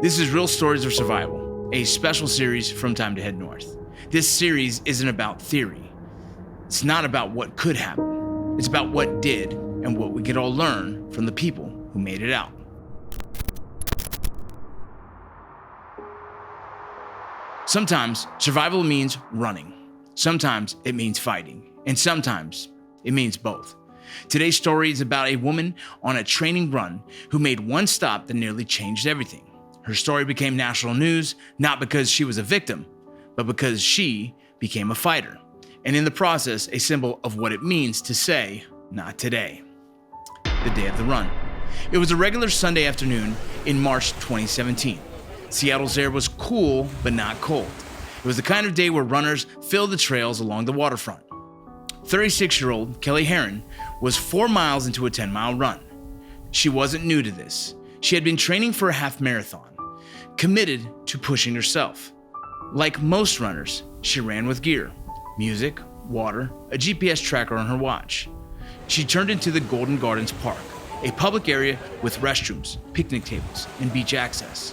This is Real Stories of Survival, a special series from Time to Head North. This series isn't about theory. It's not about what could happen. It's about what did and what we could all learn from the people who made it out. Sometimes survival means running. Sometimes it means fighting. And sometimes it means both. Today's story is about a woman on a training run who made one stop that nearly changed everything. Her story became national news, not because she was a victim, but because she became a fighter. And in the process, a symbol of what it means to say, not today. The day of the run. It was a regular Sunday afternoon in March 2017. Seattle's air was cool, but not cold. It was the kind of day where runners filled the trails along the waterfront. 36-year-old Kelli Herron was 4 miles into a 10-mile run. She wasn't new to this. She had been training for a half marathon, committed to pushing herself. Like most runners, she ran with gear, music, water, a GPS tracker on her watch. She turned into the Golden Gardens Park, a public area with restrooms, picnic tables, and beach access.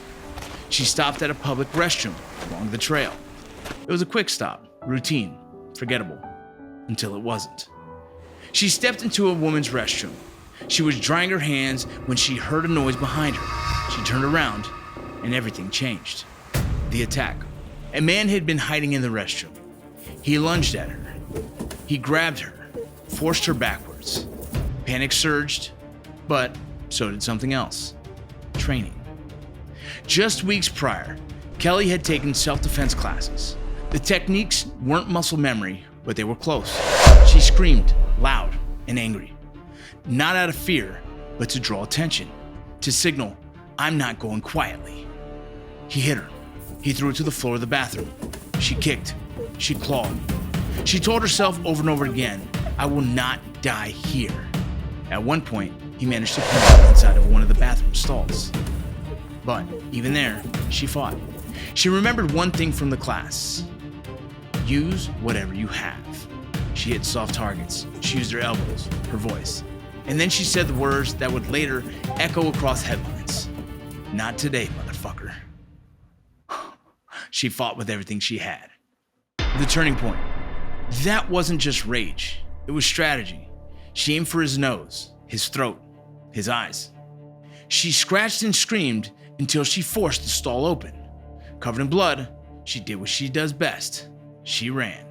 She stopped at a public restroom along the trail. It was a quick stop, routine, forgettable, until it wasn't. She stepped into a woman's restroom. She was drying her hands when she heard a noise behind her. She turned around, and everything changed. The attack. A man had been hiding in the restroom. He lunged at her. He grabbed her, forced her backwards. Panic surged, but so did something else. Training. Just weeks prior, Kelli had taken self-defense classes. The techniques weren't muscle memory, but they were close. She screamed, loud and angry. Not out of fear, but to draw attention. To signal, I'm not going quietly. He hit her. He threw her to the floor of the bathroom. She kicked. She clawed. She told herself over and over again, I will not die here. At one point, he managed to pin her inside of one of the bathroom stalls. But even there, she fought. She remembered one thing from the class. Use whatever you have. She hit soft targets. She used her elbows, her voice. And then she said the words that would later echo across headlines. Not today, motherfucker. She fought with everything she had. The turning point. That wasn't just rage. It was strategy. She aimed for his nose, his throat, his eyes. She scratched and screamed until she forced the stall open. Covered in blood, she did what she does best. She ran.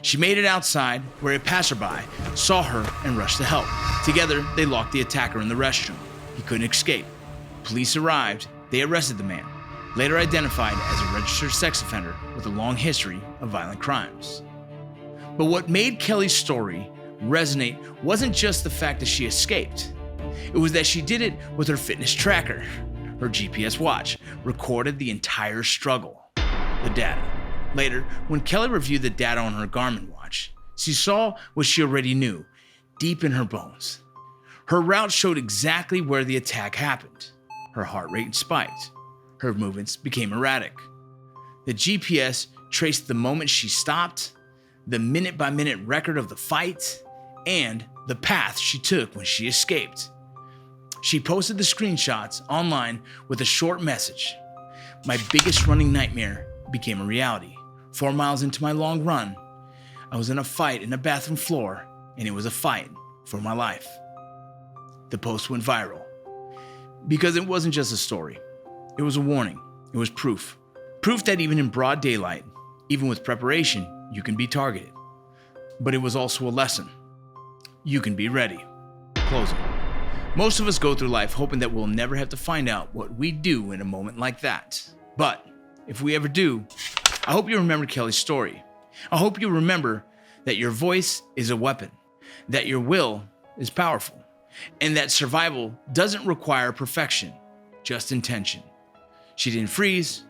She made it outside, where a passerby saw her and rushed to help. Together, they locked the attacker in the restroom. He couldn't escape. Police arrived. They arrested the man, later identified as a registered sex offender with a long history of violent crimes. But what made Kelli's story resonate wasn't just the fact that she escaped. It was that she did it with her fitness tracker. Her GPS watch recorded the entire struggle. The data. Later, when Kelli reviewed the data on her Garmin watch, she saw what she already knew, deep in her bones. Her route showed exactly where the attack happened. Her heart rate spiked. Her movements became erratic. The GPS traced the moment she stopped, the minute-by-minute record of the fight, and the path she took when she escaped. She posted the screenshots online with a short message. My biggest running nightmare became a reality. 4 miles into my long run, I was in a fight in a bathroom floor, and it was a fight for my life. The post went viral because it wasn't just a story. It was a warning. It was proof. Proof that even in broad daylight, even with preparation, you can be targeted. But it was also a lesson. You can be ready. Closing. Most of us go through life hoping that we'll never have to find out what we do in a moment like that. But if we ever do, I hope you remember Kelli's story. I hope you remember that your voice is a weapon, that your will is powerful, and that survival doesn't require perfection, just intention. She didn't freeze.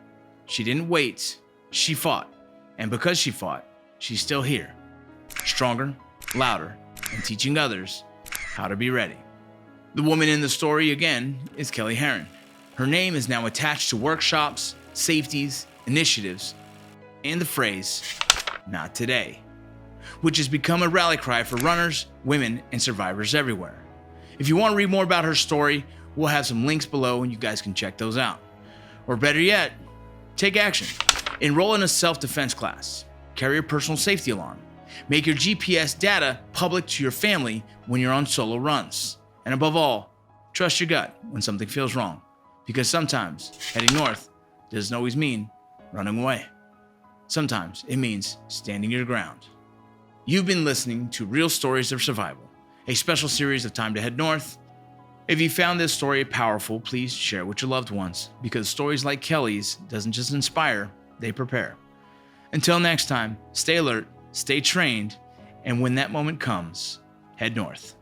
She didn't wait. She fought. And because she fought, she's still here. Stronger, louder, and teaching others how to be ready. The woman in the story, again, is Kelli Herron. Her name is now attached to workshops, safeties, initiatives, and the phrase, not today, which has become a rally cry for runners, women, and survivors everywhere. If you want to read more about her story, we'll have some links below and you guys can check those out. Or better yet, take action. Enroll in a self-defense class. Carry a personal safety alarm. Make your GPS data public to your family when you're on solo runs. And above all, trust your gut when something feels wrong. Because sometimes heading north doesn't always mean running away. Sometimes it means standing your ground. You've been listening to Real Stories of Survival, a special series of Time to Head North. If you found this story powerful, please share it with your loved ones, because stories like Kelli's doesn't just inspire, they prepare. Until next time, stay alert, stay trained, and when that moment comes, head north.